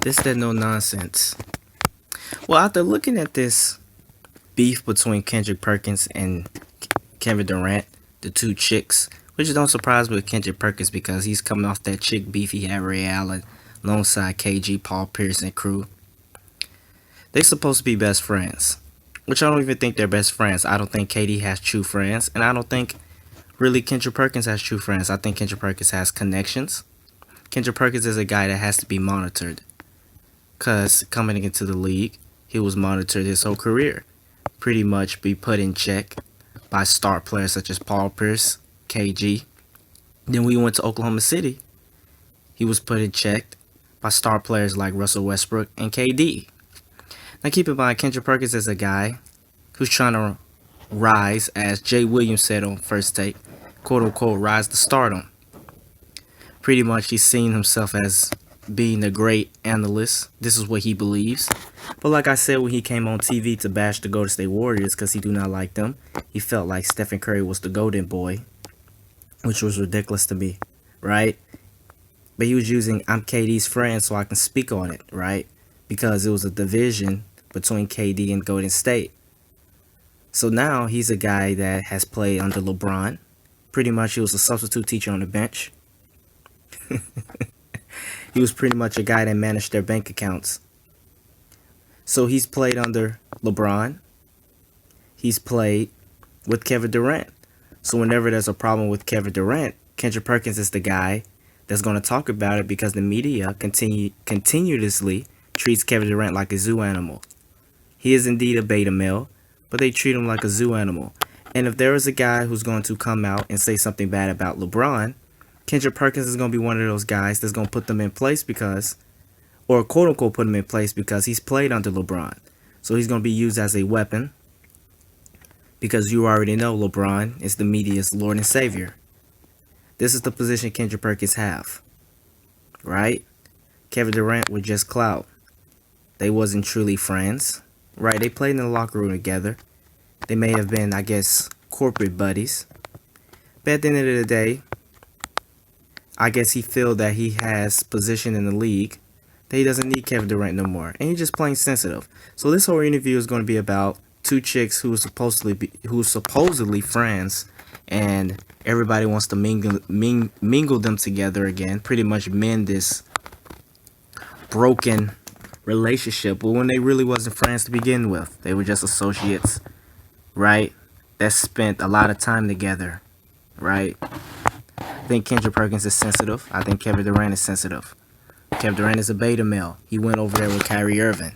This that no nonsense. Well, after looking at this beef between Kendrick Perkins and Kevin Durant, the two chicks, which don't surprise me with Kendrick Perkins because he's coming off that chick beef he had with Ray Allen alongside KG, Paul Pierce, and crew. They're supposed to be best friends, which I don't even think they're best friends. I don't think KD has true friends, and I don't think really Kendrick Perkins has true friends. I think Kendrick Perkins has connections. Kendrick Perkins is a guy that has to be monitored because coming into the league, he was monitored his whole career. Pretty much be put in check by star players such as Paul Pierce, KG. Then when he went to Oklahoma City, he was put in check by star players like Russell Westbrook and KD. Now keep in mind, Kendrick Perkins is a guy who's trying to rise, as Jay Williams said on First Take, quote unquote, rise to stardom. Pretty much he's seen himself as being a great analyst. This is what he believes. But like I said, when he came on TV to bash the Golden State Warriors because he do not like them, he felt like Stephen Curry was the golden boy, which was ridiculous to me, right? But he was using I'm KD's friend so I can speak on it, right? Because it was a division between KD and Golden State. So now he's a guy that has played under LeBron. Pretty much he was a substitute teacher on the bench. He was pretty much a guy that managed their bank accounts. So he's played under LeBron. He's played with Kevin Durant. So whenever there's a problem with Kevin Durant, Kendrick Perkins is the guy that's going to talk about it because the media continuously treats Kevin Durant like a zoo animal. He is indeed a beta male, but they treat him like a zoo animal. And if there is a guy who's going to come out and say something bad about LeBron, Kendrick Perkins is going to be one of those guys that's going to put them in place because, or quote unquote put him in place because he's played under LeBron. So he's going to be used as a weapon because you already know LeBron is the media's Lord and Savior. This is the position Kendrick Perkins have, right? Kevin Durant was just clout. They wasn't truly friends, right? They played in the locker room together. They may have been, I guess, corporate buddies. But at the end of the day, I guess he feel that he has position in the league that he doesn't need Kevin Durant no more, and he's just plain sensitive. So this whole interview is going to be about two chicks who are supposedly friends, and everybody wants to mingle them together again, pretty much mend this broken relationship. But when they really wasn't friends to begin with, they were just associates, right? That spent a lot of time together, right? I think Kendrick Perkins is sensitive. I think Kevin Durant is sensitive. Kevin Durant is a beta male. He went over there with Kyrie Irving.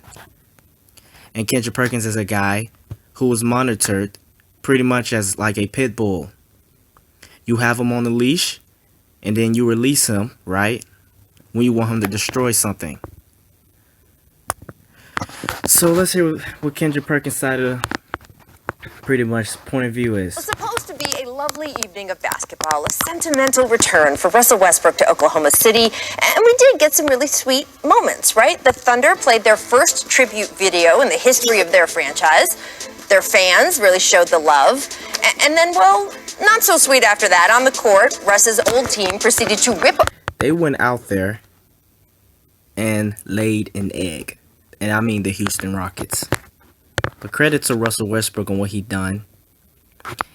And Kendrick Perkins is a guy who was monitored pretty much as like a pit bull. You have him on the leash, and then you release him, right? When you want him to destroy something. So let's hear what Kendrick Perkins' side of the pretty much point of view is. It's supposed to be a lovely evening of basketball, a sentimental return for Russell Westbrook to Oklahoma City, and we did get some really sweet moments, right? The Thunder played their first tribute video in the history of their franchise. Their fans really showed the love, and then, well, not so sweet after that. On the court, Russ's old team proceeded to rip. They went out there and laid an egg, and I mean the Houston Rockets. But credit to Russell Westbrook on what he done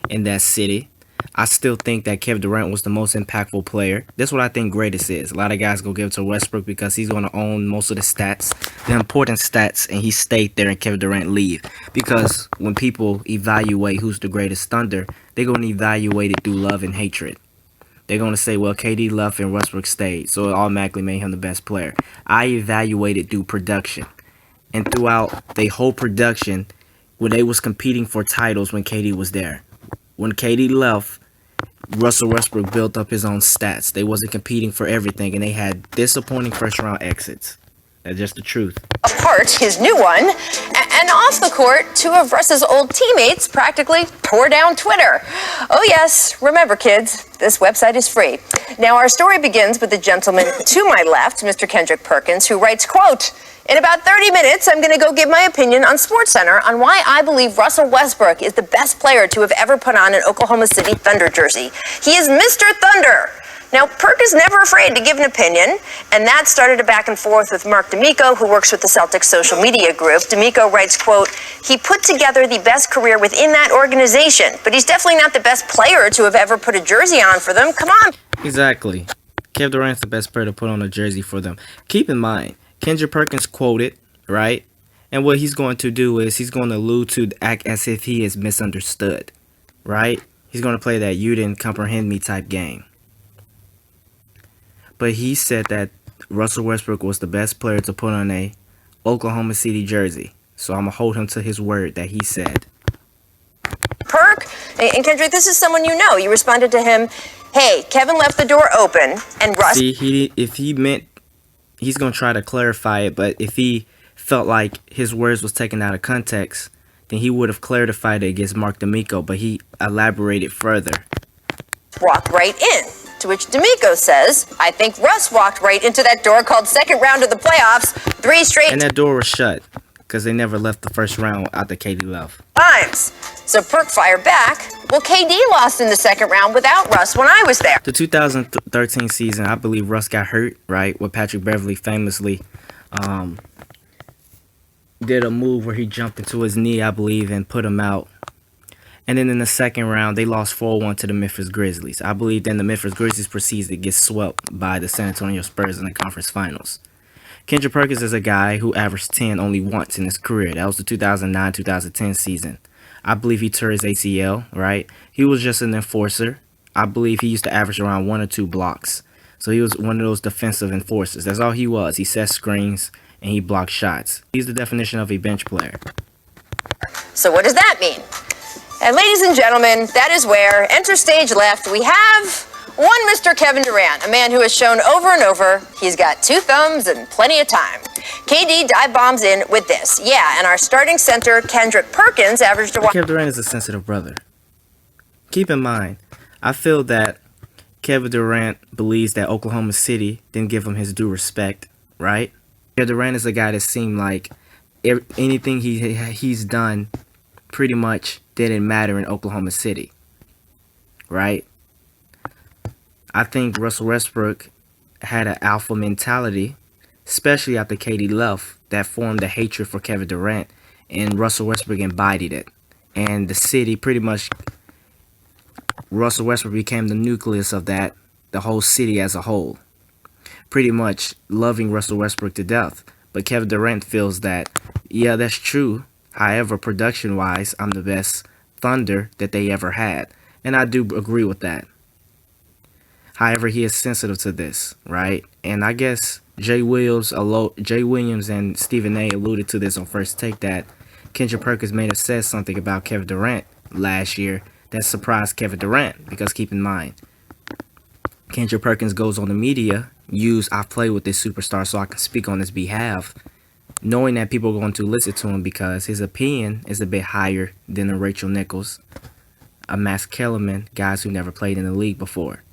in that city. I still think that Kevin Durant was the most impactful player. That's what I think greatest is. A lot of guys go give it to Westbrook because he's going to own most of the stats, the important stats, and he stayed there and Kevin Durant leave. Because when people evaluate who's the greatest Thunder, they're going to evaluate it through love and hatred. They're going to say, well, KD left and Westbrook stayed, so it automatically made him the best player. I evaluated through production. And throughout the whole production, when they was competing for titles when KD was there. When KD left, Russell Westbrook built up his own stats. They wasn't competing for everything, and they had disappointing first-round exits. That's just the truth. Apart, his new one, and off the court, two of Russ's old teammates practically tore down Twitter. Oh yes, remember kids, this website is free. Now our story begins with the gentleman to my left, Mr. Kendrick Perkins, who writes, quote, "In about 30 minutes, I'm going to go give my opinion on SportsCenter on why I believe Russell Westbrook is the best player to have ever put on an Oklahoma City Thunder jersey. He is Mr. Thunder. Now, Perk is never afraid to give an opinion, and that started a back and forth with Mark D'Amico, who works with the Celtics social media group. D'Amico writes, quote, "He put together the best career within that organization, but he's definitely not the best player to have ever put a jersey on for them. Come on." Exactly. Kevin Durant's the best player to put on a jersey for them. Keep in mind, Kendrick Perkins quoted, right? And what he's going to do is he's going to allude to act as if he is misunderstood, right? He's going to play that "you didn't comprehend me" type game. But he said that Russell Westbrook was the best player to put on a Oklahoma City jersey. So I'm going to hold him to his word that he said. Perk, and Kendrick, this is someone you know. You responded to him, "Hey, Kevin left the door open, and Russ..." See, if he meant, he's going to try to clarify it, but if he felt like his words was taken out of context, then he would have clarified it against Mark D'Amico, but he elaborated further. "Walked right in." To which D'Amico says, "I think Russ walked right into that door called second round of the playoffs 3 straight And that door was shut because they never left the first round after KD left. times." So Perk fired back, "Well, KD lost in the second round without Russ when I was there." The 2013 season, I believe Russ got hurt, right? Where Patrick Beverley famously did a move where he jumped into his knee, I believe, and put him out. And then in the second round, they lost 4-1 to the Memphis Grizzlies. I believe then the Memphis Grizzlies proceeds to get swept by the San Antonio Spurs in the conference finals. Kendrick Perkins is a guy who averaged 10 only once in his career. That was the 2009-2010 season. I believe he tore his ACL, right? He was just an enforcer. I believe he used to average around 1 or 2 blocks. So he was one of those defensive enforcers. That's all he was. He set screens and he blocked shots. He's the definition of a bench player. So what does that mean? And ladies and gentlemen, that is where, enter stage left, we have one Mr. Kevin Durant, a man who has shown over and over he's got 2 thumbs and plenty of time. KD dive bombs in with this. Yeah, and our starting center, Kendrick Perkins, averaged a... Kevin Durant is a sensitive brother. Keep in mind, I feel that Kevin Durant believes that Oklahoma City didn't give him his due respect, right? Kevin Durant is a guy that seemed like anything he's done pretty much didn't matter in Oklahoma City, right? I think Russell Westbrook had an alpha mentality, especially after KD left, that formed a hatred for Kevin Durant, and Russell Westbrook embodied it. And the city pretty much, Russell Westbrook became the nucleus of that, the whole city as a whole. Pretty much loving Russell Westbrook to death. But Kevin Durant feels that, yeah, that's true. However, production-wise, I'm the best Thunder that they ever had. And I do agree with that. However, he is sensitive to this, right? And I guess Jay Williams and Stephen A. alluded to this on First Take, that Kendrick Perkins may have said something about Kevin Durant last year that surprised Kevin Durant. Because keep in mind, Kendrick Perkins goes on the media, I play with this superstar so I can speak on his behalf, knowing that people are going to listen to him because his opinion is a bit higher than a Rachel Nichols, a Max Kellerman, guys who never played in the league before.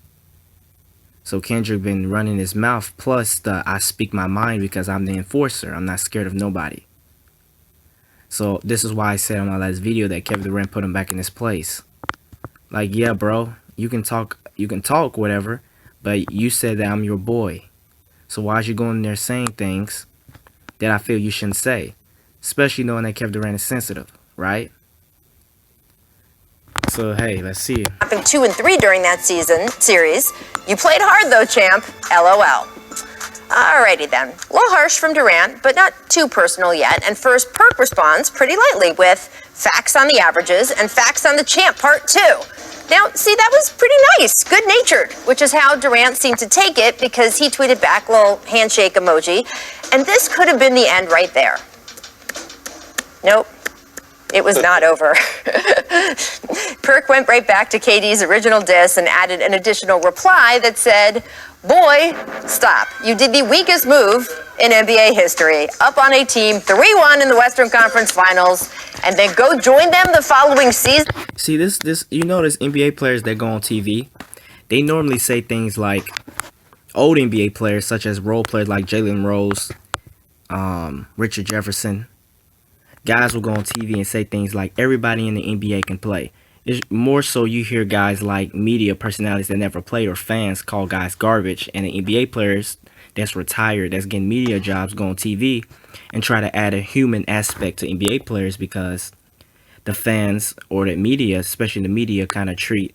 So Kendrick been running his mouth, plus the I speak my mind because I'm the enforcer. I'm not scared of nobody. So this is why I said on my last video that Kevin Durant put him back in his place. Like, yeah, bro, you can talk whatever, but you said that I'm your boy. So why is you going in there saying things that I feel you shouldn't say? Especially knowing that Kevin Durant is sensitive, right? So, hey, let's see. 2 and 3 during that series. You played hard though, champ. LOL. Alrighty then. A little harsh from Durant, but not too personal yet. And first, Perk responds pretty lightly with facts on the averages and facts on the champ part 2. Now, see, that was pretty nice, good-natured, which is how Durant seemed to take it because he tweeted back a little handshake emoji. And this could have been the end right there. Nope. It was not over. Perk went right back to KD's original diss and added an additional reply that said, "Boy, stop. You did the weakest move in NBA history. Up on a team 3-1 in the Western Conference Finals, and then go join them the following season." See, this you notice NBA players that go on TV, they normally say things like, old NBA players such as role players like Jalen Rose, Richard Jefferson, guys will go on TV and say things like, everybody in the NBA can play. It's more so you hear guys like media personalities that never played or fans call guys garbage, and the NBA players that's retired, that's getting media jobs, go on TV and try to add a human aspect to NBA players because the fans or the media, especially the media, kind of treat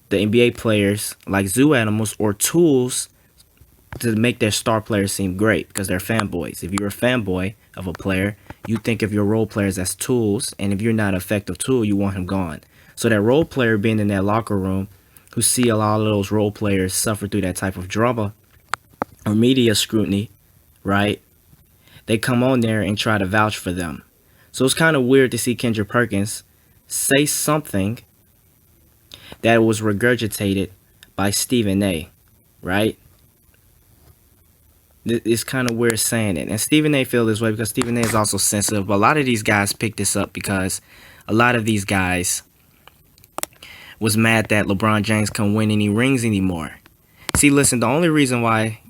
the NBA players like zoo animals or tools to make their star players seem great because they're fanboys. If you're a fanboy of a player, you think of your role players as tools, and if you're not an effective tool, you want him gone. So that role player being in that locker room, who see a lot of those role players suffer through that type of drama or media scrutiny, right? They come on there and try to vouch for them. So it's kind of weird to see Kendrick Perkins say something that was regurgitated by Stephen A, right? It's kind of weird saying it. And Stephen A feel this way because Stephen A is also sensitive. But a lot of these guys picked this up because a lot of these guys was mad that LeBron James can't win any rings anymore. See, listen, the only reason why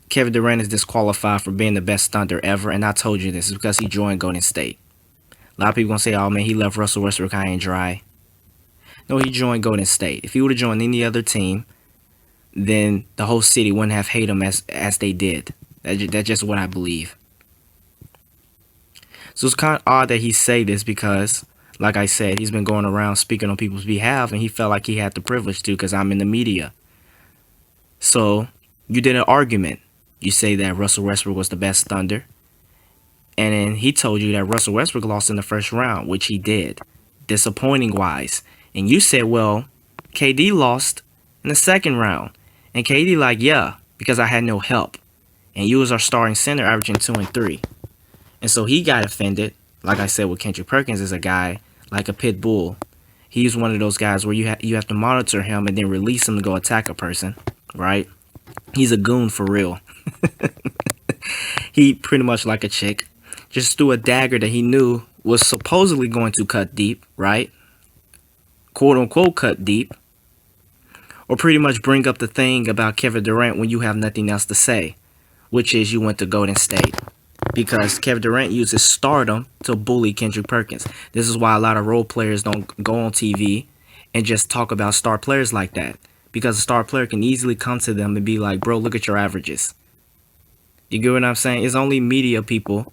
Kevin Durant is disqualified for being the best thunder ever, and I told you this, is because he joined Golden State. A lot of people gonna say, oh man, he left Russell Westbrook high and dry. No, he joined Golden State. If he would have joined any other team, then the whole city wouldn't have hate him as they did. That's just what I believe. So it's kind of odd that he say this because, like I said, he's been going around speaking on people's behalf, and he felt like he had the privilege to because I'm in the media. So you did an argument. You say that Russell Westbrook was the best Thunder, and then he told you that Russell Westbrook lost in the first round, which he did, disappointing wise. And you said, well, KD lost in the second round. And KD like, yeah, because I had no help. And you was our starting center averaging 2 and 3. And so he got offended. Like I said, with Kendrick Perkins is a guy like a pit bull. He's one of those guys where you have to monitor him and then release him to go attack a person, right? He's a goon for real. He pretty much like a chick. Just threw a dagger that he knew was supposedly going to cut deep, right? Quote unquote cut deep. Or pretty much bring up the thing about Kevin Durant when you have nothing else to say, which is you went to Golden State. Because Kevin Durant uses stardom to bully Kendrick Perkins. This is why a lot of role players don't go on TV and just talk about star players like that. Because a star player can easily come to them and be like, bro, look at your averages. You get what I'm saying? It's only media people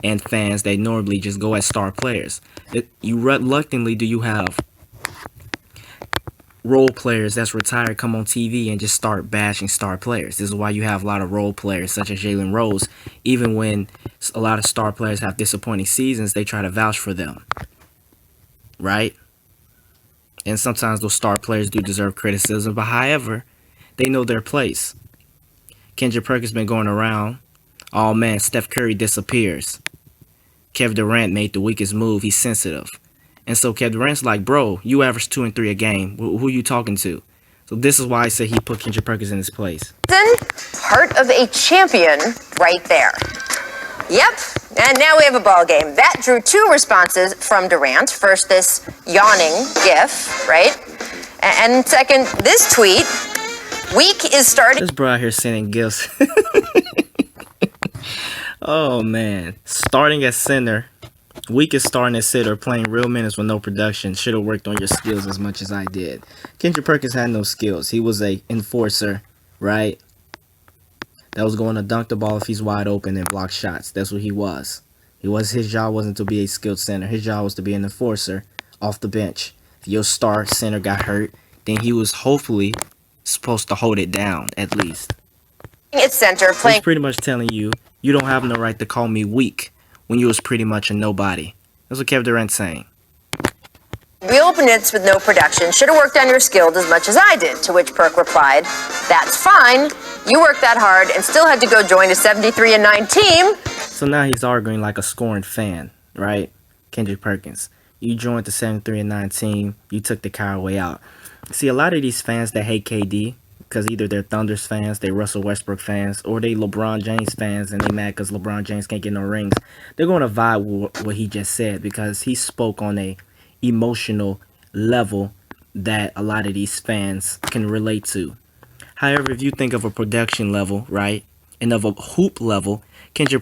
and fans that normally just go at star players. You reluctantly do you have role players that's retired come on TV and just start bashing star players. This is why you have a lot of role players such as Jalen Rose. Even when a lot of star players have disappointing seasons, they try to vouch for them. Right? And sometimes those star players do deserve criticism, but however, they know their place. Kendrick Perkins been going around. Oh man, Steph Curry disappears. Kevin Durant made the weakest move. He's sensitive. And so Kevin Durant's like, bro, you average 2 and 3 a game. Who you talking to? So this is why I say he put Kendrick Perkins in his place. Part of a champion right there. Yep, and now we have a ball game. That drew 2 responses from Durant. First, this yawning gif, right? And second, this tweet. Week is starting. This bro out here sending gifts. Oh man, starting at center. Weak is starting at center, playing real minutes with no production. Should have worked on your skills as much as I did. Kendrick Perkins had no skills. He was a enforcer, right? That was going to dunk the ball if he's wide open and block shots. That's what he was. His job wasn't to be a skilled center. His job was to be an enforcer off the bench. If your star center got hurt, then he was hopefully supposed to hold it down at least. It's center playing. He's pretty much telling you, you don't have no right to call me weak when you was pretty much a nobody. That's what Kevin Durant's saying. Real minutes with no production. Should have worked on your skills as much as I did. To which Perk replied, that's fine. You worked that hard and still had to go join a 73-9 team. So now he's arguing like a scorned fan, right? Kendrick Perkins. You joined the 73-9 team. You took the coward way out. See, a lot of these fans that hate KD, because either they're Thunder's fans, they Russell Westbrook fans, or they LeBron James fans, and they mad because LeBron James can't get no rings. They're going to vibe with what he just said because he spoke on a emotional level that a lot of these fans can relate to. However, if you think of a production level, right, and of a hoop level, Kevin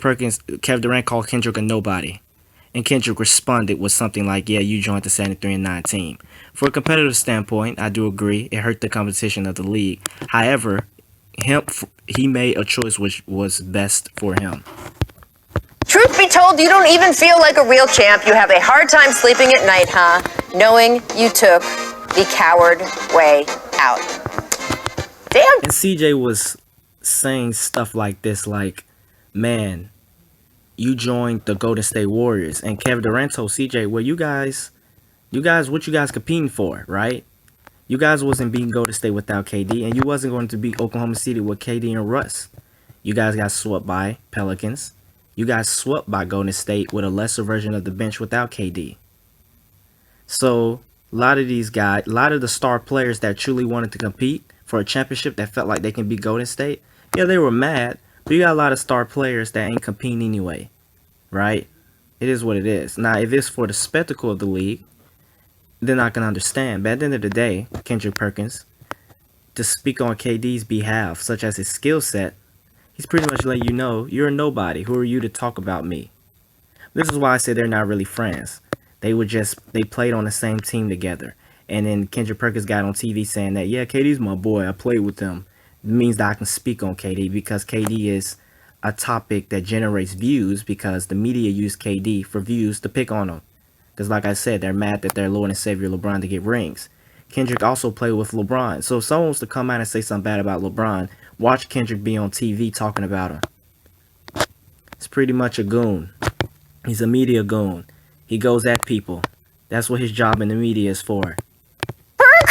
Durant called Kendrick a nobody. And Kendrick responded with something like, yeah, you joined the 73-9 team. For a competitive standpoint, I do agree. It hurt the competition of the league. However, he made a choice which was best for him. Truth be told, you don't even feel like a real champ. You have a hard time sleeping at night, huh? Knowing you took the coward way out. Damn. And CJ was saying stuff like this, like, man, you joined the Golden State Warriors. And Kevin Durant told CJ, well, what you guys competing for, right? You guys wasn't beating Golden State without KD, and you wasn't going to beat Oklahoma City with KD and Russ. You guys got swept by Pelicans. You got swept by Golden State with a lesser version of the bench without KD. So a lot of these guys, a lot of the star players that truly wanted to compete for a championship that felt like they can beat Golden State, yeah, they were mad. But you got a lot of star players that ain't competing anyway, right? It is what it is. Now, if it's for the spectacle of the league, they're not going to understand. But at the end of the day, Kendrick Perkins, to speak on KD's behalf, such as his skill set, he's pretty much letting you know, you're a nobody. Who are you to talk about me? This is why I say they're not really friends. They played on the same team together. And then Kendrick Perkins got on TV saying that, yeah, KD's my boy. I played with him. It means that I can speak on KD because KD is a topic that generates views because the media use KD for views to pick on him. Because like I said, they're mad that their Lord and Savior LeBron to get rings. Kendrick also played with LeBron. So if someone wants to come out and say something bad about LeBron, watch Kendrick be on TV talking about him. It's pretty much a goon. He's a media goon. He goes at people. That's what his job in the media is for.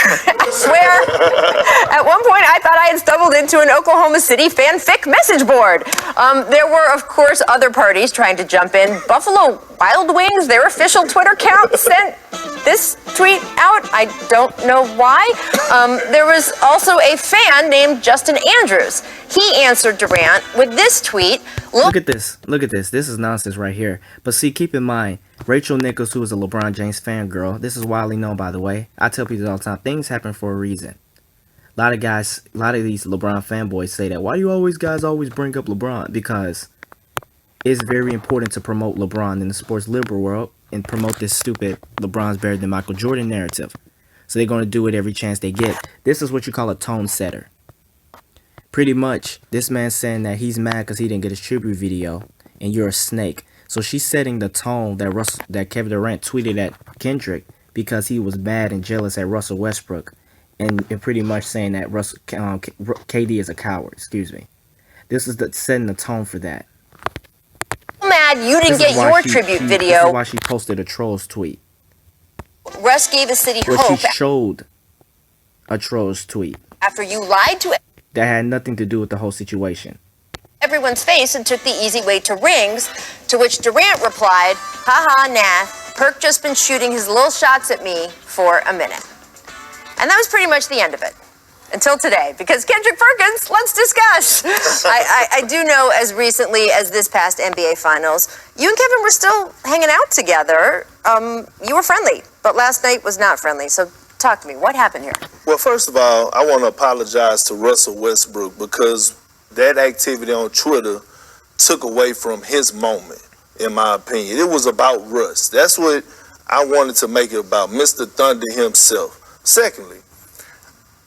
I swear, at one point I thought I had stumbled into an Oklahoma City fanfic message board. There were, of course, other parties trying to jump in. Buffalo Wild Wings, their official Twitter account, sent this tweet out. I don't know why. There was also a fan named Justin Andrews. He answered Durant with this tweet. Look at this. Look at this. This is nonsense right here. But see, keep in mind, Rachel Nichols, who is a LeBron James fangirl, this is widely known, by the way. I tell people all the time, things happen for a reason. A lot of these LeBron fanboys say that. Why do you guys always bring up LeBron? Because it's very important to promote LeBron in the sports liberal world and promote this stupid LeBron's better than Michael Jordan narrative. So they're going to do it every chance they get. This is what you call a tone setter. Pretty much, this man's saying that he's mad because he didn't get his tribute video, and you're a snake. So she's setting the tone that Kevin Durant tweeted at Kendrick because he was mad and jealous at Russell Westbrook, and pretty much saying that KD is a coward. Excuse me. This is setting the tone for that. Mad you didn't get your tribute video. This is why she posted a trolls tweet. Russ gave the city where hope. She showed a trolls tweet after you lied to it. That had nothing to do with the whole situation. Everyone's face and took the easy way to rings, to which Durant replied, haha, nah, Perk just been shooting his little shots at me for a minute. And that was pretty much the end of it. Until today, because Kendrick Perkins, let's discuss. I do know as recently as this past NBA Finals, you and Kevin were still hanging out together. You were friendly, but last night was not friendly. So talk to me. What happened here? Well, first of all, I want to apologize to Russell Westbrook because that activity on Twitter took away from his moment, in my opinion. It was about Russ. That's what I wanted to make it about, Mr. Thunder himself. Secondly,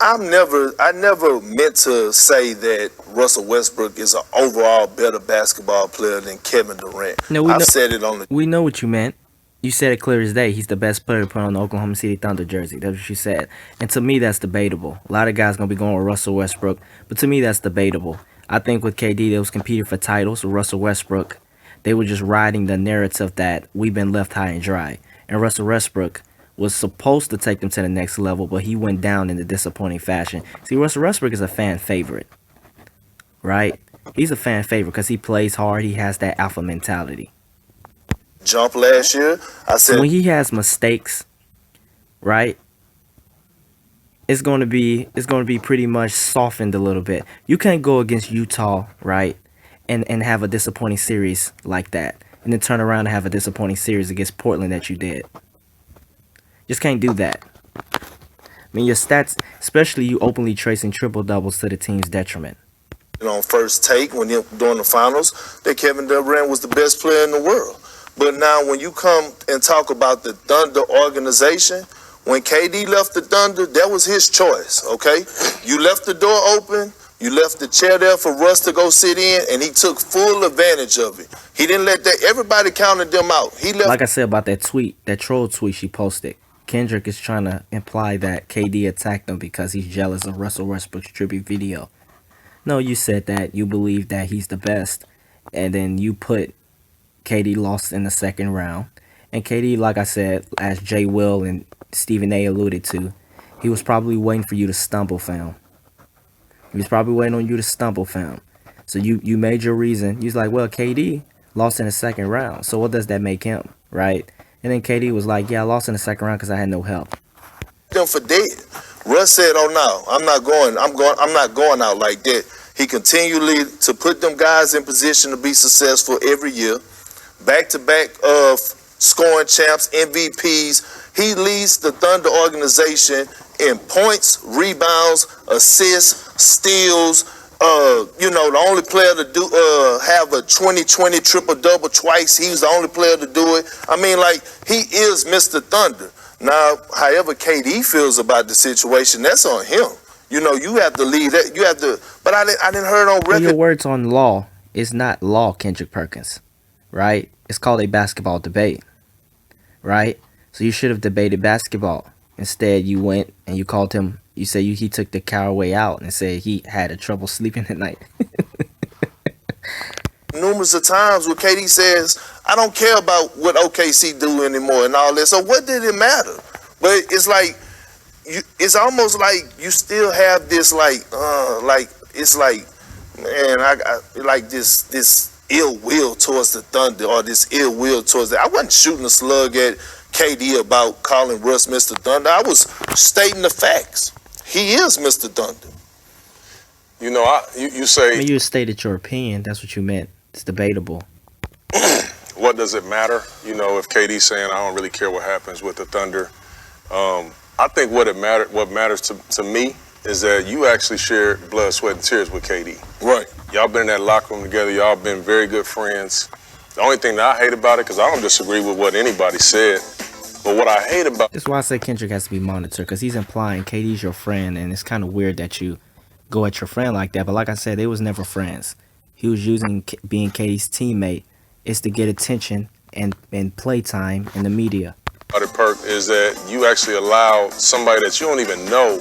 I never meant to say that Russell Westbrook is an overall better basketball player than Kevin Durant. No, we know what you meant. You said it clear as day. He's the best player to put on the Oklahoma City Thunder jersey. That's what you said. And to me, that's debatable. A lot of guys going to be going with Russell Westbrook. But to me, that's debatable. I think with KD, they was competing for titles. With Russell Westbrook, they were just riding the narrative that we've been left high and dry. And Russell Westbrook was supposed to take them to the next level, but he went down in a disappointing fashion. See, Russell Westbrook is a fan favorite, right? He's a fan favorite because he plays hard. He has that alpha mentality. Jump last year, I said, so when he has mistakes, right, it's going to be pretty much softened a little bit. You can't go against Utah, right, and have a disappointing series like that, and then turn around and have a disappointing series against Portland that you did. Just can't do that. I mean, your stats, especially you openly tracing triple doubles to the team's detriment. On first take during the finals, that Kevin Durant was the best player in the world. But now when you come and talk about the Thunder organization, when KD left the Thunder, that was his choice, okay? You left the door open, you left the chair there for Russ to go sit in, and he took full advantage of it. He didn't let that, everybody counted them out. He left. Like I said about that tweet, that troll tweet she posted, Kendrick is trying to imply that KD attacked him because he's jealous of Russell Westbrook's tribute video. No, you said that you believe that he's the best, and then you put KD lost in the second round. And KD, like I said, as Jay Will and Stephen A alluded to, he was probably waiting for you to stumble, fam. He was probably waiting on you to stumble, fam. So you made your reason. You was like, well, KD lost in the second round. So what does that make him, right? And then KD was like, yeah, I lost in the second round because I had no help. Them for dead. Russ said, oh no, I'm not going out like that. He continually to put them guys in position to be successful every year. Back-to-back of scoring champs, MVPs. He leads the Thunder organization in points, rebounds, assists, steals. The only player to do have a 20-20 triple-double twice. He was the only player to do it. I mean, like, he is Mr. Thunder. Now, however KD feels about the situation, that's on him. You have to lead that. You have to. But I didn't heard on record. Well, your words on law is not law, Kendrick Perkins, right? It's called a basketball debate, right? So you should have debated basketball. Instead, you went and you called him. You say he took the coward way out and said he had a trouble sleeping at night. Numerous of times where KD says, I don't care about what OKC do anymore and all that. So what did it matter? But it's like, it's almost like you still have this it's like, man, I like this ill will towards the Thunder or this ill will towards that. I wasn't shooting a slug at KD about calling Russ Mr. Thunder. I was stating the facts. He is Mr. Thunder. You say... I mean, you stated your opinion. That's what you meant. It's debatable. What does it matter? If KD's saying, I don't really care what happens with the Thunder. I think what matters to me is that you actually shared blood, sweat, and tears with KD. Right. Y'all been in that locker room together. Y'all been very good friends. The only thing that I hate about it, because I don't disagree with what anybody said, but what I hate about... That's why I say Kendrick has to be monitored, because he's implying KD's your friend, and it's kind of weird that you go at your friend like that. But like I said, they was never friends. He was using being KD's teammate is to get attention and playtime in the media. About it, Perk, is that you actually allow somebody that you don't even know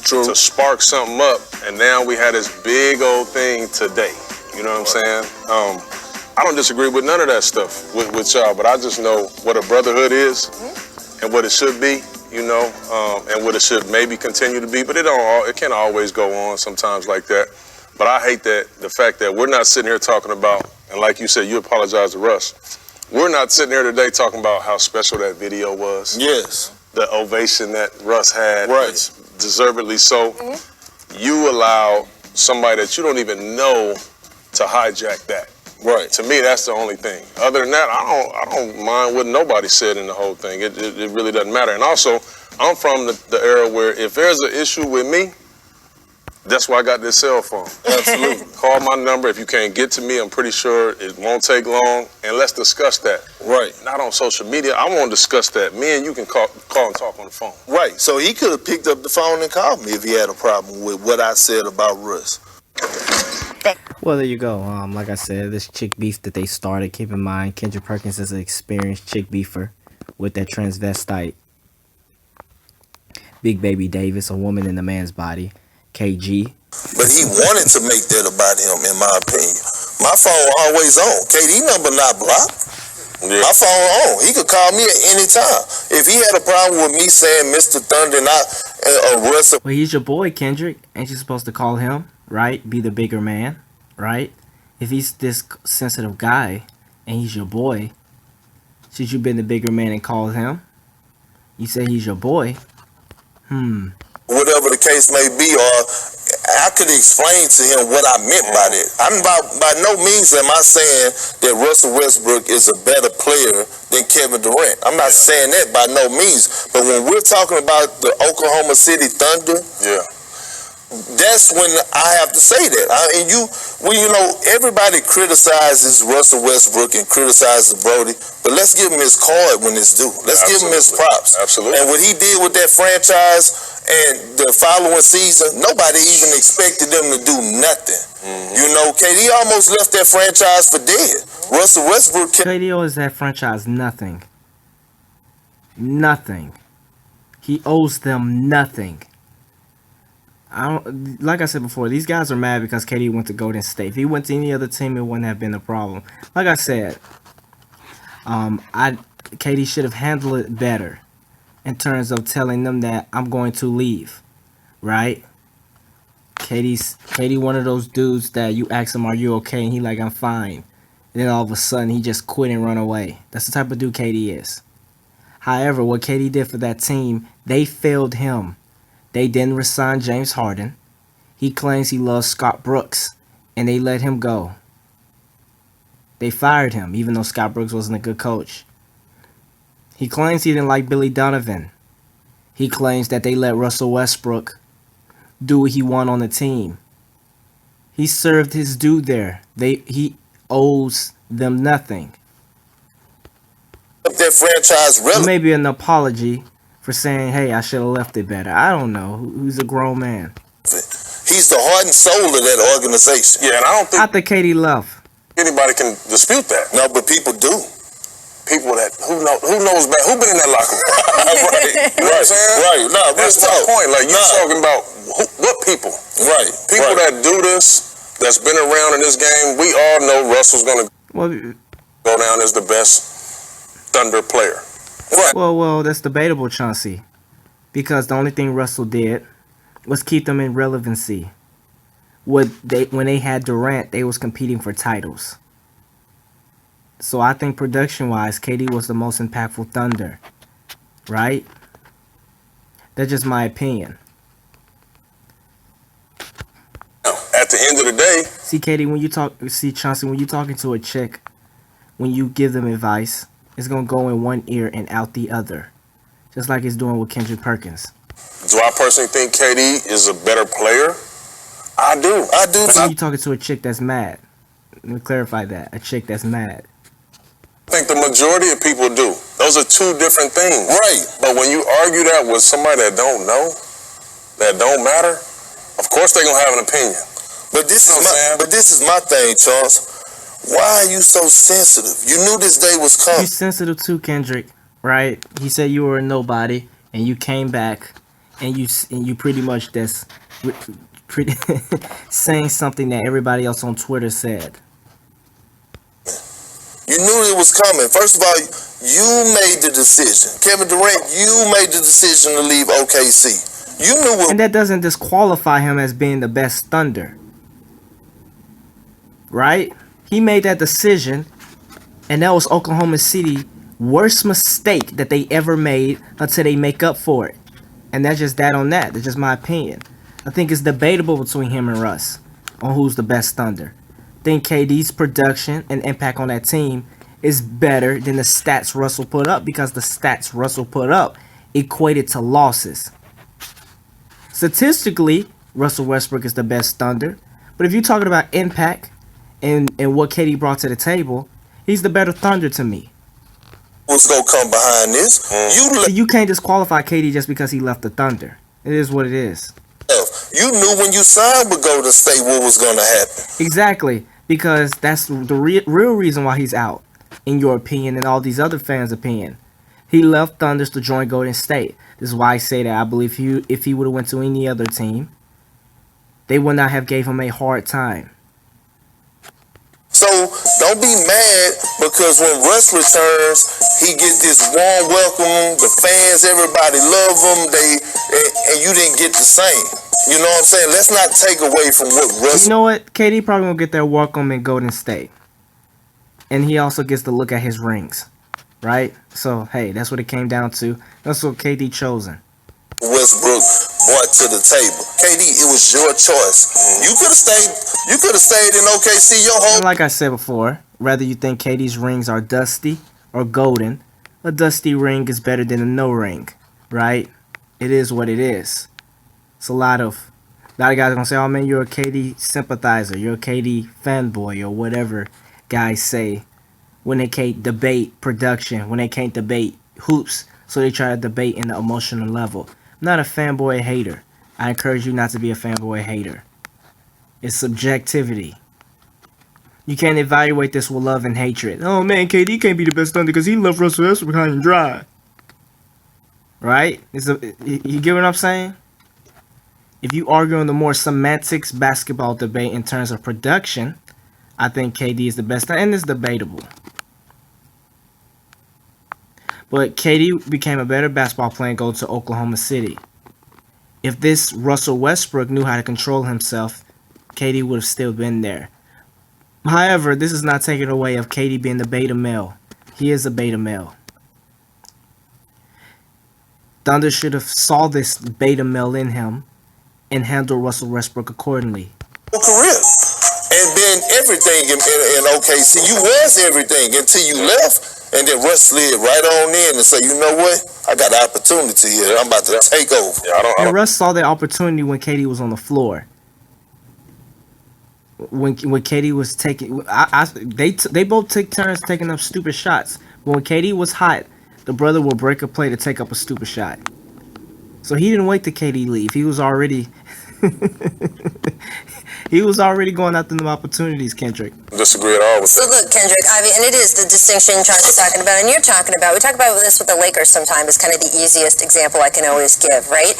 to spark something up, and now we had this big old thing today. You know what I'm saying? I don't disagree with none of that stuff with y'all, but I just know what a brotherhood is and what it should be, and what it should maybe continue to be. But it can't always go on sometimes like that. But I hate the fact that we're not sitting here talking about, and like you said, you apologize to Russ. We're not sitting here today talking about how special that video was. Yes. The ovation that Russ had. Right. It's deservedly so. You allow somebody that you don't even know to hijack that. Right. To me, that's the only thing. Other than that, I don't mind what nobody said in the whole thing. It really doesn't matter. And also, I'm from the era where if there's an issue with me, that's why I got this cell phone. Absolutely. Call my number. If you can't get to me, I'm pretty sure it won't take long. And let's discuss that. Right. Not on social media. I want to discuss that. Me and you can call and talk on the phone. Right. So he could have picked up the phone and called me if he had a problem with what I said about Russ. Well, there you go. Like I said, this chick beef that they started, keep in mind, Kendrick Perkins is an experienced chick beefer with that transvestite Big Baby Davis, a woman in a man's body, KG. But he wanted to make that about him, in my opinion. My phone always on. KD number not blocked. Yeah. My phone on. He could call me at any time. If he had a problem with me saying Mr. Thunder, not Russ. Well, he's your boy, Kendrick. Ain't you supposed to call him, right? Be the bigger man, right? If he's this sensitive guy and he's your boy, should you been the bigger man and called him? You say he's your boy. Whatever the case may be, or I could explain to him what I meant by that. By no means am I saying that Russell Westbrook is a better player than Kevin Durant. I'm not saying that by no means. But when we're talking about the Oklahoma City Thunder, That's when I have to say that. Everybody criticizes Russell Westbrook and criticizes Brody, but let's give him his card when it's due. Let's give him his props. Absolutely. And what he did with that franchise and the following season, nobody even expected them to do nothing. KD almost left that franchise for dead. Russell Westbrook. KD owes that franchise nothing. Nothing. He owes them nothing. Like I said before, these guys are mad because KD went to Golden State. If he went to any other team, it wouldn't have been a problem. Like I said, KD should have handled it better in terms of telling them that I'm going to leave, right? KD one of those dudes that you ask him, "Are you okay?" and he like, "I'm fine." And then all of a sudden, he just quit and run away. That's the type of dude KD is. However, what KD did for that team, they failed him. They didn't resign James Harden. He claims he loves Scott Brooks, and they let him go. They fired him, even though Scott Brooks wasn't a good coach. He claims he didn't like Billy Donovan. He claims that they let Russell Westbrook do what he wanted on the team. He served his due there. He owes them nothing. That franchise really. Maybe an apology for saying, "Hey, I should have left it better." I don't know. Who's a grown man? He's the heart and soul of that organization. Yeah, and I don't think After KD left, anybody can dispute that. No, but people do. People that who knows better, who been in that locker room. Right. You know what I'm saying? Right. No, that's the point. Like you talking about what people? Right. People that do this, that's been around in this game. We all know Russell's gonna go down as the best Thunder player. Right. Well, that's debatable, Chauncey, because the only thing Russell did was keep them in relevancy. When they had Durant, they was competing for titles. So I think production-wise, KD was the most impactful Thunder, right? That's just my opinion. At the end of the day, Chauncey, when you talking to a chick, when you give them advice, it's gonna go in one ear and out the other, just like it's doing with Kendrick Perkins. do I personally think KD is a better player? I do. When you talking to a chick that's mad, let me clarify that. A chick that's mad. I think the majority of people do. Those are two different things. Right. But when you argue that with somebody that don't know, that don't matter, of course they're gonna have an opinion. But this is my thing, Charles. Why are you so sensitive? You knew this day was coming. He's sensitive too, Kendrick, right? He said you were a nobody, and you came back, and you pretty much saying something that everybody else on Twitter said. You knew it was coming. First of all, you made the decision. Kevin Durant, you made the decision to leave OKC. You knew it. And that doesn't disqualify him as being the best Thunder. Right? He made that decision, and that was Oklahoma City's worst mistake that they ever made until they make up for it. And that's just that on that. That's just my opinion. I think it's debatable between him and Russ on who's the best Thunder. I think KD's production and impact on that team is better than the stats Russell put up, because the stats Russell put up equated to losses. Statistically, Russell Westbrook is the best Thunder. But if you're talking about impact and what KD brought to the table, he's the better Thunder to me. What's going to come behind this? You can't disqualify KD just because he left the Thunder. It is what it is. You knew when you signed with Golden State what was going to happen. Exactly, because that's the real reason why he's out, in your opinion and all these other fans' opinion. He left Thunders to join Golden State. This is why I say that I believe if he would have went to any other team, they would not have gave him a hard time. So don't be mad because when Russ returns, he gets this warm welcome. The fans, everybody love him. And you didn't get the same. You know what I'm saying? Let's not take away from what Russ. You know what? KD probably won't get that welcome in Golden State, and he also gets to look at his rings, right? So hey, that's what it came down to. That's what KD chosen. Westbrook brought to the table. KD, it was your choice. You could have stayed. You could have stayed in OKC your whole. And like I said before, whether you think KD's rings are dusty or golden, a dusty ring is better than a no ring, right? It is what it is. It's a lot of A lot of guys are gonna say, "Oh man, you're a KD sympathizer, you're a KD fanboy, or whatever guys say when they can't debate production, when they can't debate hoops, so they try to debate in the emotional level." I'm not a fanboy hater. I encourage you not to be a fanboy hater. It's subjectivity. You can't evaluate this with love and hatred. Oh man, KD can't be the best Thunder because he loved Russell Westbrook high and dry. Right? You get what I'm saying? If you argue on the more semantics basketball debate in terms of production, I think KD is the best, and it's debatable. But KD became a better basketball player and go to Oklahoma City. If this Russell Westbrook knew how to control himself, KD would have still been there. However, this is not taking away of KD being the beta male. He is a beta male. Thunder should have saw this beta male in him and handled Russell Westbrook accordingly. Career and been everything in OKC. You was everything until you left, and then Russ slid right on in and say, "You know what? I got an opportunity here. I'm about to take over." Yeah, And Russ saw the opportunity when KD was on the floor. When KD was taking, they both take turns taking up stupid shots. But when KD was hot, the brother will break a play to take up a stupid shot. So he didn't wait till KD leave. He was already going after them opportunities, Kendrick. Disagree at all with So that. look, Kendrick, I mean, and it is the distinction Charlie's talking about, and you're talking about. We talk about this with the Lakers sometimes. It's kind of the easiest example I can always give, right?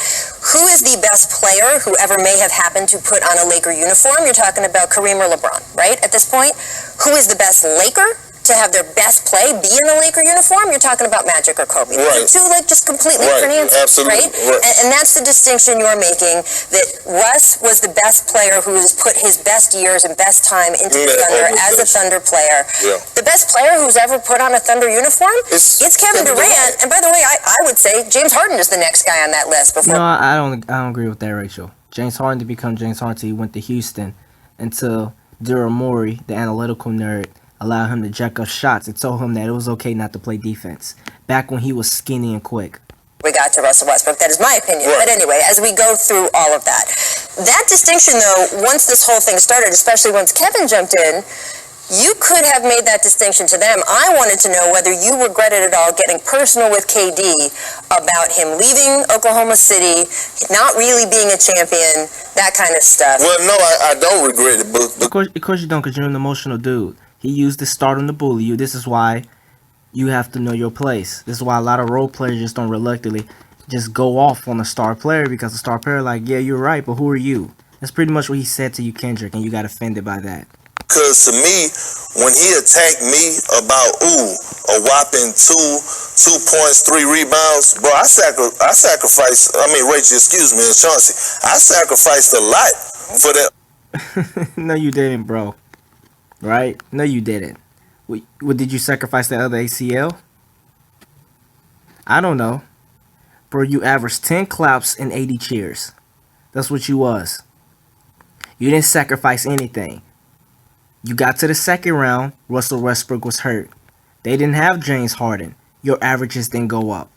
Who is the best player who ever may have happened to put on a Laker uniform? You're talking about Kareem or LeBron, right? At this point, who is the best Laker to have their best play be in a Laker uniform? You're talking about Magic or Kobe. Right. Two just completely Right. different answers, Absolutely. right? And that's the distinction you're making, that Russ was the best player who has put his best years and best time into the Thunder as a Thunder player. Yeah. The best player who's ever put on a Thunder uniform, it's Kevin Durant. And by the way, I would say James Harden is the next guy on that list. Before No, I don't agree with that, Rachel. James Harden to become James Harden, he went to Houston until Durant Morey, the analytical nerd, allowed him to jack up shots and told him that it was okay not to play defense. Back when he was skinny and quick. we got to Russell Westbrook. That is my opinion. Right. But anyway, as we go through all of that distinction, though, once this whole thing started, especially once Kevin jumped in, you could have made that distinction to them. I wanted to know whether you regretted at all getting personal with KD about him leaving Oklahoma City, not really being a champion, that kind of stuff. Well, no, I don't regret it, but Of course you don't, because you're an emotional dude. He used this stardom to bully you. This is why you have to know your place. This is why a lot of role players just don't reluctantly just go off on a star player, because the star player like, yeah, you're right, but who are you? That's pretty much what he said to you, Kendrick, and you got offended by that. because to me, when he attacked me about a whopping 2 points, 3 rebounds, bro, I sacrificed. I mean, Rachel, excuse me, and Chauncey, I sacrificed a lot for that. No, you didn't, bro. Right? No, you didn't. What did you sacrifice the other ACL? I don't know. Bro, you averaged 10 claps and 80 cheers. That's what you was. You didn't sacrifice anything. You got to the second round, Russell Westbrook was hurt. They didn't have James Harden. Your averages didn't go up.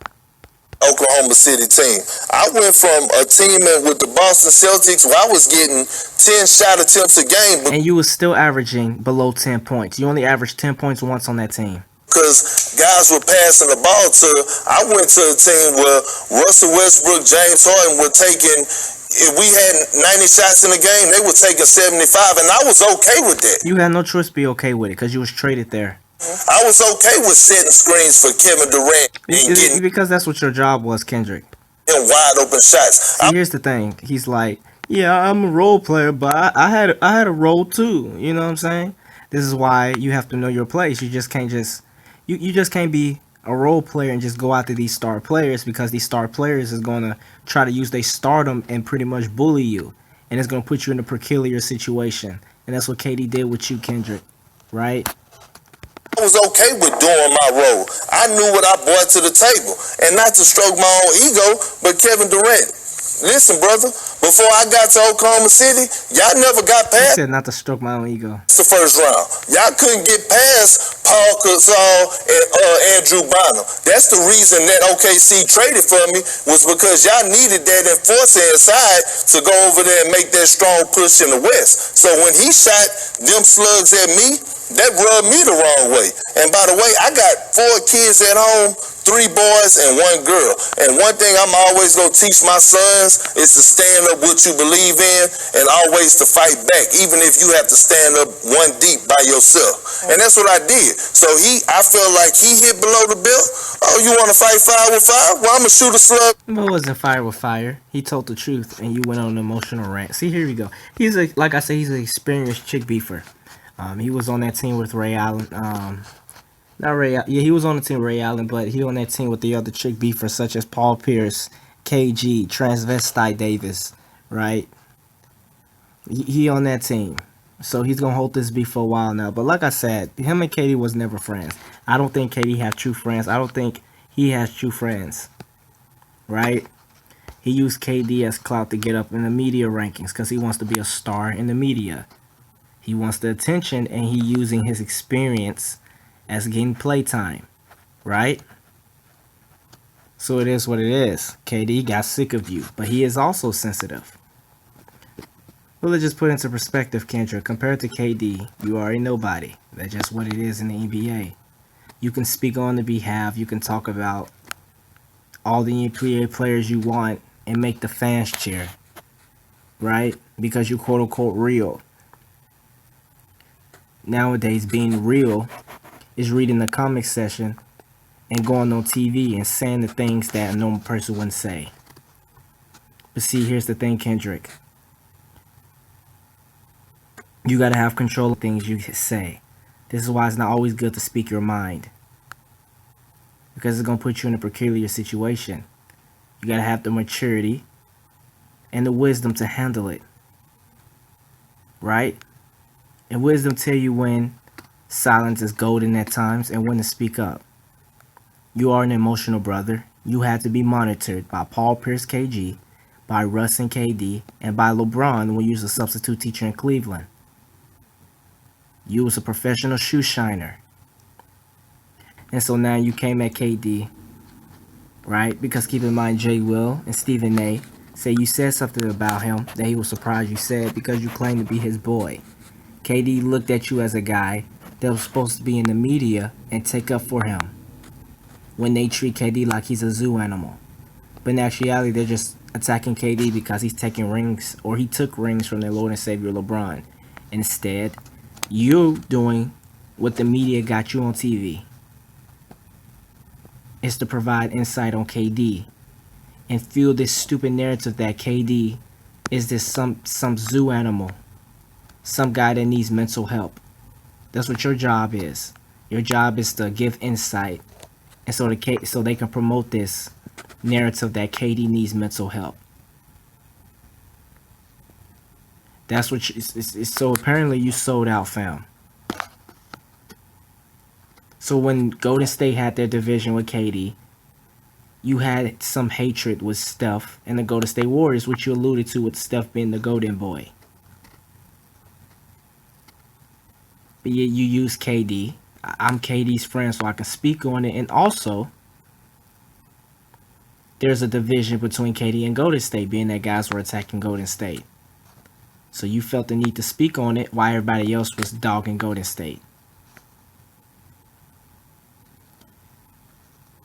Oklahoma City team. I went from a team with the Boston Celtics where I was getting 10 shot attempts a game, And you was still averaging below 10 points. You only averaged 10 points once on that team. because guys were passing the ball to. I went to a team where Russell Westbrook, James Harden were taking. If we had 90 shots in a game, they were taking 75, and I was okay with that. You had no choice to be okay with it because you was traded there. I was okay with setting screens for Kevin Durant and getting Because that's what your job was, Kendrick. him wide open shots. See, here's the thing. He's like, yeah, I'm a role player, but I had a role too. You know what I'm saying? This is why you have to know your place. You just can't you just can't be a role player and just go after these star players, because these star players is going to try to use their stardom and pretty much bully you. And it's going to put you in a peculiar situation. And that's what KD did with you, Kendrick. Right? I was okay with doing my role. I knew what I brought to the table. And not to stroke my own ego, but Kevin Durant, listen, brother, before I got to Oklahoma City, y'all never got He past said not to stroke my own ego. the first round. Y'all couldn't get past Paul Gasol and Andrew Bynum. That's the reason that OKC traded for me, was because y'all needed that enforcer inside to go over there and make that strong push in the West. So when he shot them slugs at me, that rubbed me the wrong way. And by the way, I got 4 kids at home, 3 boys and 1 girl. And one thing I'm always going to teach my sons is to stand up what you believe in and always to fight back, even if you have to stand up 1 deep by yourself. And that's what I did. So I felt like he hit below the belt. Oh, you want to fight fire with fire? Well, I'm going to shoot a slug. It wasn't fire with fire. He told the truth, and you went on an emotional rant. See, here we go. Like I said, he's an experienced chick beefer. He was on that team with Ray Allen. Not Ray. Yeah, he was on the team with Ray Allen, but he on that team with the other chick beefers such as Paul Pierce, KG, Transvestite Davis, right? He on that team, so he's gonna hold this beef for a while now. But like I said, him and Katie was never friends. I don't think Katie have true friends. I don't think he has true friends, right? He used KD as clout to get up in the media rankings because he wants to be a star in the media. He wants the attention, and he using his experience as getting playtime, right? So it is what it is. KD got sick of you, but he is also sensitive. Well, let's just put into perspective, Kendrick. Compared to KD, you are a nobody. That's just what it is in the NBA. You can speak on the behalf. You can talk about all the NBA players you want and make the fans cheer, right? Because you're quote-unquote real. Nowadays, being real is reading the comic section and going on TV and saying the things that a normal person wouldn't say. But see, here's the thing, Kendrick. You gotta have control of things you say. This is why it's not always good to speak your mind, because it's gonna put you in a peculiar situation. You gotta have the maturity and the wisdom to handle it, right? And wisdom tell you when silence is golden at times and when to speak up. You are an emotional brother. You had to be monitored by Paul Pierce KG, by Russ and KD, and by LeBron when you was a substitute teacher in Cleveland. You was a professional shoe shiner. And so now you came at KD, right? Because keep in mind, Jay Will and Stephen A. say you said something about him that he was surprised you said because you claimed to be his boy. KD looked at you as a guy that was supposed to be in the media and take up for him when they treat KD like he's a zoo animal. But in actuality, they're just attacking KD because he's taking rings, or he took rings from their Lord and Savior LeBron. Instead, you doing what the media got you on TV is to provide insight on KD and fuel this stupid narrative that KD is this some zoo animal, some guy that needs mental help. That's what your job is. Your job is to give insight, and so they can promote this narrative that KD needs mental help. That's what so apparently you sold out, fam. So when Golden State had their division with KD, you had some hatred with Steph and the Golden State Warriors, which you alluded to with Steph being the golden boy. But yet you use KD. I'm KD's friend, so I can speak on it. And also, there's a division between KD and Golden State, being that guys were attacking Golden State. So you felt the need to speak on it while everybody else was dogging Golden State.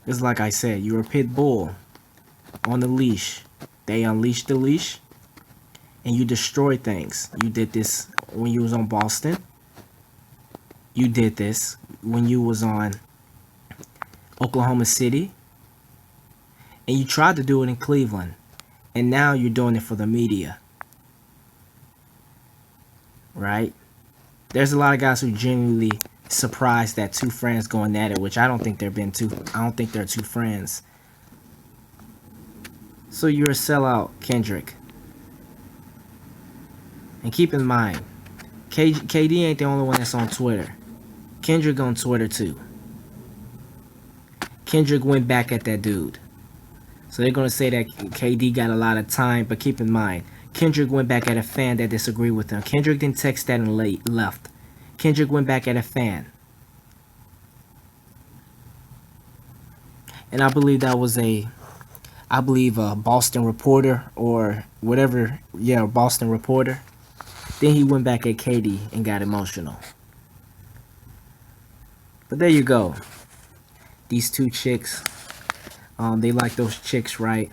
It's like I said, you're a pit bull on the leash. They unleashed the leash and you destroyed things. You did this when you was on Boston. You did this when you was on Oklahoma City. And you tried to do it in Cleveland. And now you're doing it for the media. Right? There's a lot of guys who genuinely surprised that two friends going at it, which I don't think they're two friends. So you're a sellout, Kendrick. And keep in mind, KD ain't the only one that's on Twitter. Kendrick on Twitter too. Kendrick went back at that dude. So they're gonna say that KD got a lot of time, but keep in mind, Kendrick went back at a fan that disagreed with him. Kendrick didn't text that and left. Kendrick went back at a fan. And I believe that was a Boston reporter or whatever. Yeah, Boston reporter. Then he went back at Katie and got emotional. But there you go. These two chicks, they like those chicks, right?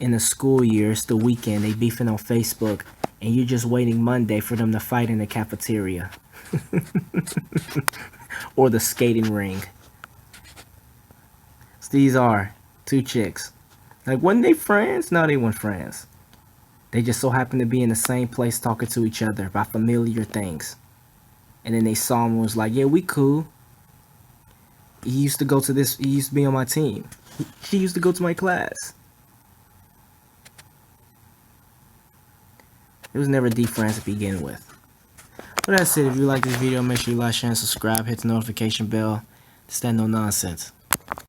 In the school year, it's the weekend, they beefing on Facebook, and you're just waiting Monday for them to fight in the cafeteria. Or the skating ring. So these are two chicks. Like, wasn't they friends? No, they weren't friends. They just so happened to be in the same place talking to each other about familiar things. And then they saw him and was like, yeah, we cool. He used to be on my team. She used to go to my class. It was never deep friends to begin with. But that's it. If you like this video, make sure you like, share, and subscribe. Hit the notification bell. Stand no nonsense.